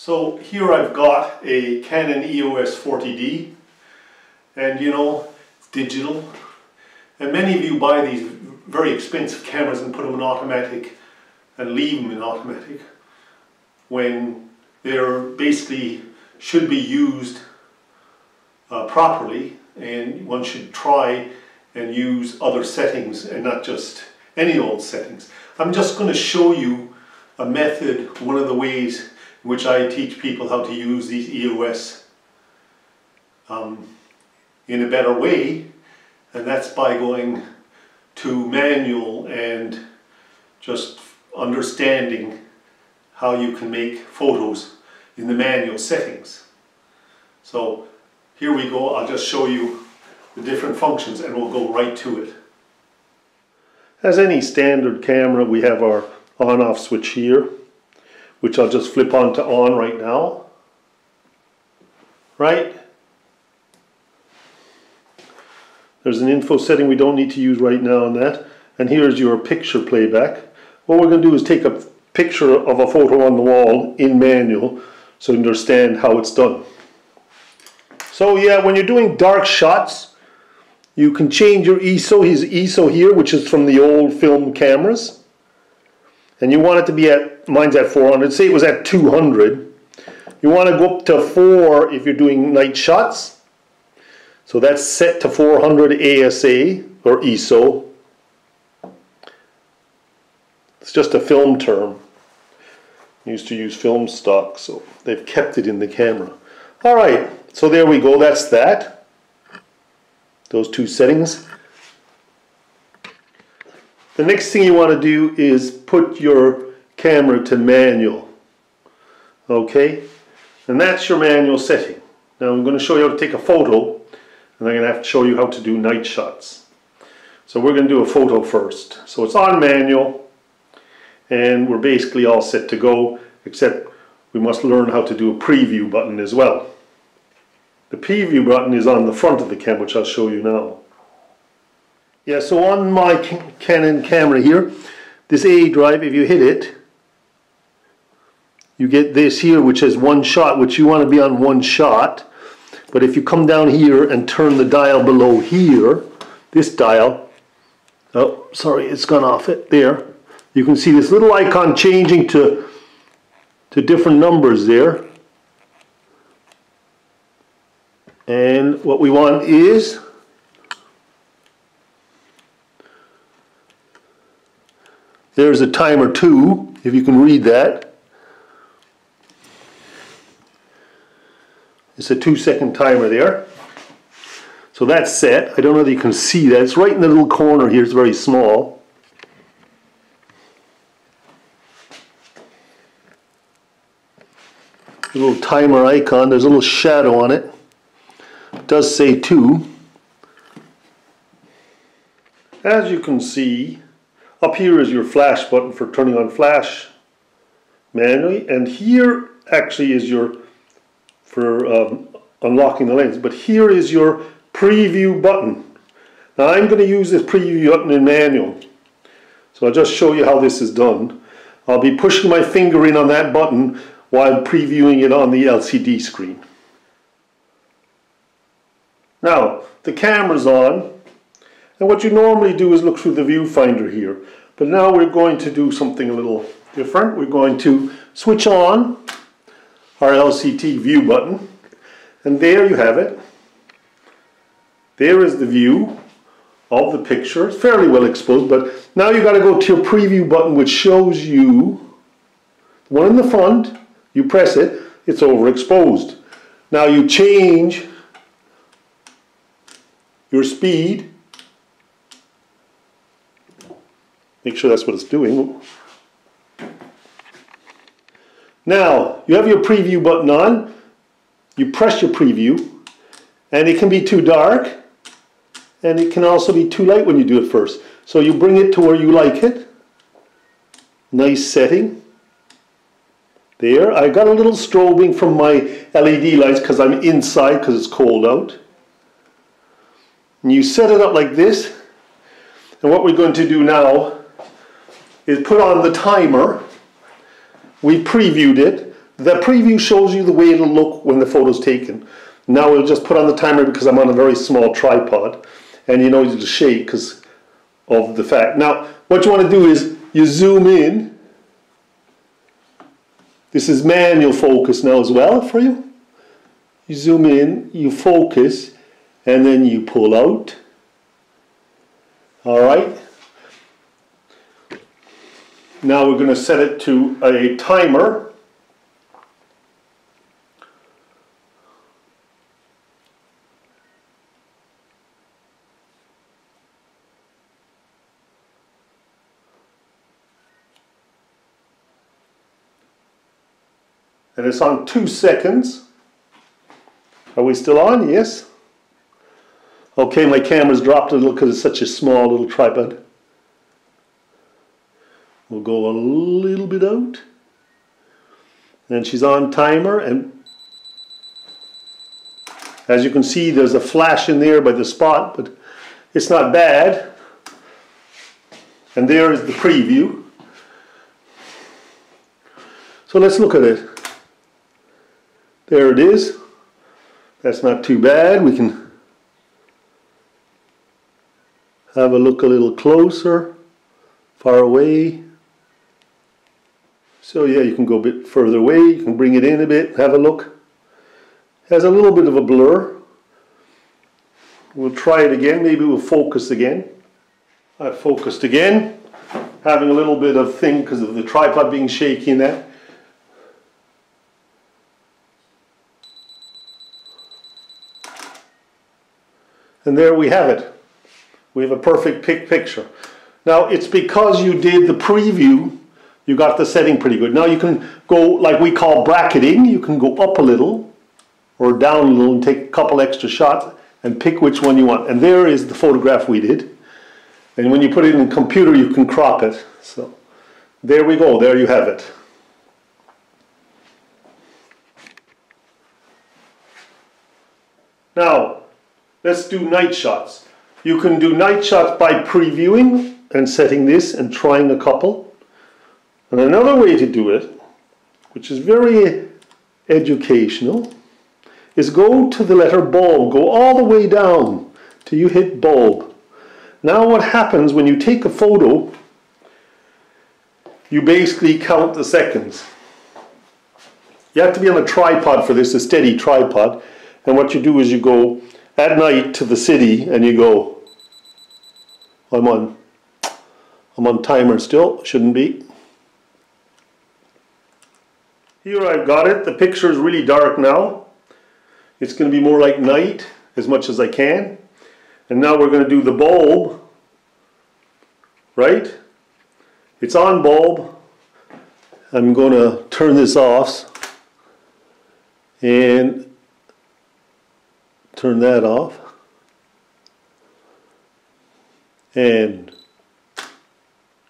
So here I've got a Canon EOS 40D, and you know, it's digital, and many of you buy these very expensive cameras and put them in automatic and leave them in automatic when they're basically should be used properly, and one should try and use other settings and not just any old settings. I'm just going to show you a method, one of the ways in which I teach people how to use these EOS in a better way, and that's by going to manual and just understanding how you can make photos in the manual settings. So here we go. I'll just show you the different functions and we'll go right to it. As any standard camera, we have our on-off switch here, which I'll just flip on to on right now. Right? There's an info setting we don't need to use right now on that. And here's your picture playback. What we're going to do is take a picture of a photo on the wall in manual so you understand how it's done. So yeah, when you're doing dark shots, you can change your ISO. His ISO here, which is from the old film cameras. And you want it to be at, mine's at 400, say it was at 200. You want to go up to 4 if you're doing night shots. So that's set to 400 ASA or ISO. It's just a film term. I used to use film stock, so they've kept it in the camera. Alright, so there we go, that's that. Those two settings. The next thing you want to do is put your camera to manual. Okay? And that's your manual setting. Now I'm going to show you how to take a photo, and I'm going to have to show you how to do night shots. So we're going to do a photo first. So it's on manual, and we're basically all set to go, except we must learn how to do a preview button as well. The preview button is on the front of the camera, which I'll show you now. Yeah, so on my Canon camera here, this A drive, if you hit it, you get this here, which has one shot, which you want to be on one shot. But if you come down here and turn the dial below here, this dial, oh, sorry, it's gone off it, there. You can see this little icon changing to different numbers there. And what we want is there's a timer 2, if you can read that. It's a 2-second timer there. So that's set. I don't know whether you can see that. It's right in the little corner here. It's very small. The little timer icon. There's a little shadow on it. It does say 2. As you can see, up here is your flash button for turning on flash manually, and here actually is your for unlocking the lens, but here is your preview button. Now I'm going to use this preview button in manual, so I'll just show you how this is done. I'll be pushing my finger in on that button while previewing it on the LCD screen. Now the camera's on, and what you normally do is look through the viewfinder here, but now we're going to do something a little different. We're going to switch on our LCD view button, and there you have it. There is the view of the picture. It's fairly well exposed, but now you've got to go to your preview button, which shows you the one in the front. You press it, it's overexposed. Now you change your speed. Make sure that's what it's doing. Now, you have your preview button on, you press your preview, and it can be too dark, and it can also be too light when you do it first. So you bring it to where you like it. Nice setting. There, I got a little strobing from my LED lights because I'm inside because it's cold out. And you set it up like this, and what we're going to do now is put on the timer. We previewed it, The preview shows you the way it'll look when the photo's taken. Now we'll just put on the timer because I'm on a very small tripod, and you know it'll shake because of the fact. Now what you want to do is you zoom in. This is manual focus now as well for you. You zoom in, you focus, and then you pull out. Alright. Now we're going to set it to a timer. And it's on 2 seconds. Are we still on? Yes. Okay, my camera's dropped a little because it's such a small little tripod. We'll go a little bit out. And she's on timer, and as you can see there's a flash in there by the spot, but it's not bad. And there is the preview. So let's look at it. There it is. That's not too bad. We can have a look a little closer, far away. So yeah, you can go a bit further away, you can bring it in a bit, have a look. Has a little bit of a blur. We'll try it again, maybe we'll focus again. I've focused again, having a little bit of thing because of the tripod being shaky and that. And there we have it. We have a perfect picture. Now it's because you did the preview, you got the setting pretty good. Now you can go, like we call bracketing, you can go up a little or down a little and take a couple extra shots and pick which one you want. And there is the photograph we did. And when you put it in the computer, you can crop it. So there we go, there you have it. Now, let's do night shots. You can do night shots by previewing and setting this and trying a couple. And another way to do it, which is very educational, is go to the letter bulb. Go all the way down till you hit bulb. Now what happens when you take a photo, you basically count the seconds. You have to be on a tripod for this, a steady tripod. And what you do is you go at night to the city and you go, I'm on timer still, shouldn't be. Here I've got it. The picture is really dark now. It's going to be more like night as much as I can. And now we're going to do the bulb, right? It's on bulb. I'm going to turn this off and turn that off. And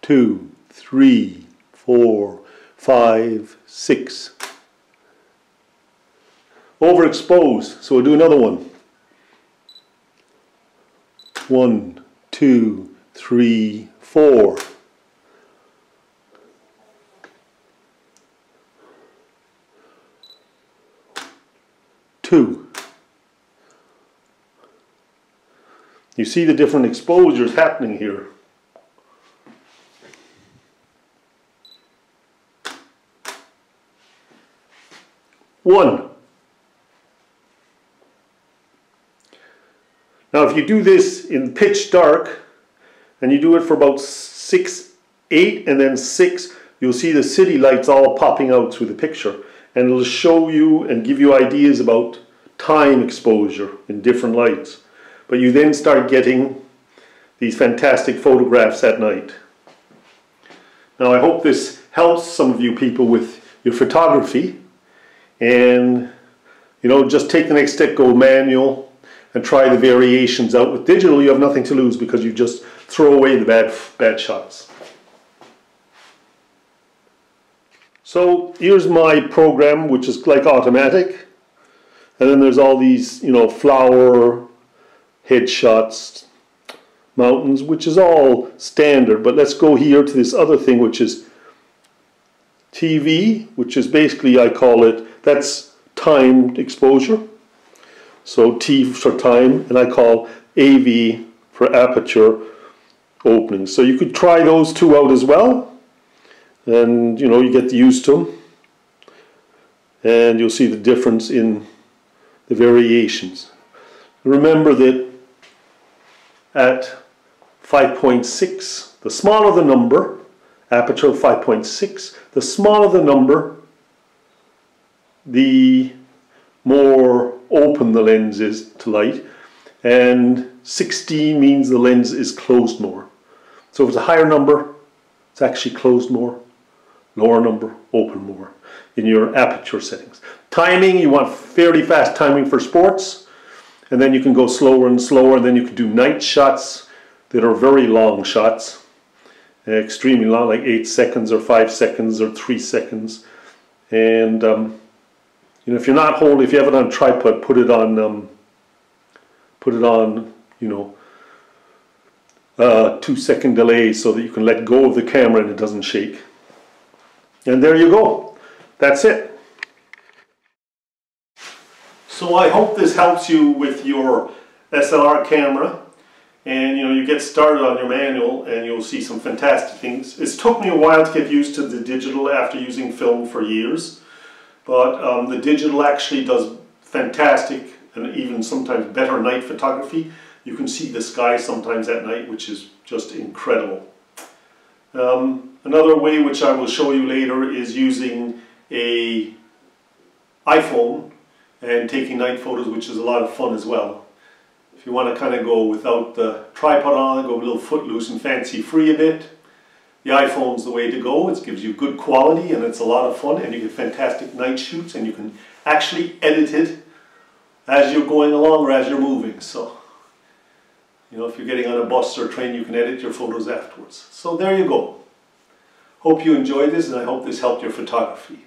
2, 3, 4, 5, 6. Overexposed, so we'll do another one. 1, 2, 3, 4. Two. You see the different exposures happening here. One. Now if you do this in pitch dark and you do it for about 6, 8 and then 6, you'll see the city lights all popping out through the picture, and it'll show you and give you ideas about time exposure in different lights. But you then start getting these fantastic photographs at night. Now I hope this helps some of you people with your photography, and you know, just take the next step, go manual and try the variations out. With digital you have nothing to lose because you just throw away the bad shots. So here's my program, which is like automatic, and then there's all these, you know, flower headshots, mountains, which is all standard. But let's go here to this other thing, which is TV, which is basically, I call it, that's timed exposure. So T for time, and I call AV for aperture opening. So you could try those two out as well, and you know, you get used to them, and you'll see the difference in the variations. Remember that at 5.6, the smaller the number, aperture of 5.6, the smaller the number, the more open the lens is to light, and 16 means the lens is closed more. So if it's a higher number, it's actually closed more, lower number, open more in your aperture settings. Timing, you want fairly fast timing for sports, and then you can go slower and slower, and then you can do night shots that are very long shots, extremely long, like 8 seconds or 5 seconds or 3 seconds. And you know, if you're not holding, if you have it on a tripod, put it on, you know, 2-second delay so that you can let go of the camera and it doesn't shake. And there you go. That's it. So I hope this helps you with your SLR camera, and you know, you get started on your manual and you'll see some fantastic things. It's took me a while to get used to the digital after using film for years, but the digital actually does fantastic and even sometimes better night photography. You can see the sky sometimes at night, which is just incredible. Another way, which I will show you later, is using an iPhone and taking night photos, which is a lot of fun as well. If you want to kind of go without the tripod on, go a little footloose and fancy free a bit, the iPhone's the way to go. It gives you good quality and it's a lot of fun, and you get fantastic night shoots, and you can actually edit it as you're going along or as you're moving. So, you know, if you're getting on a bus or train, you can edit your photos afterwards. So there you go. Hope you enjoyed this, and I hope this helped your photography.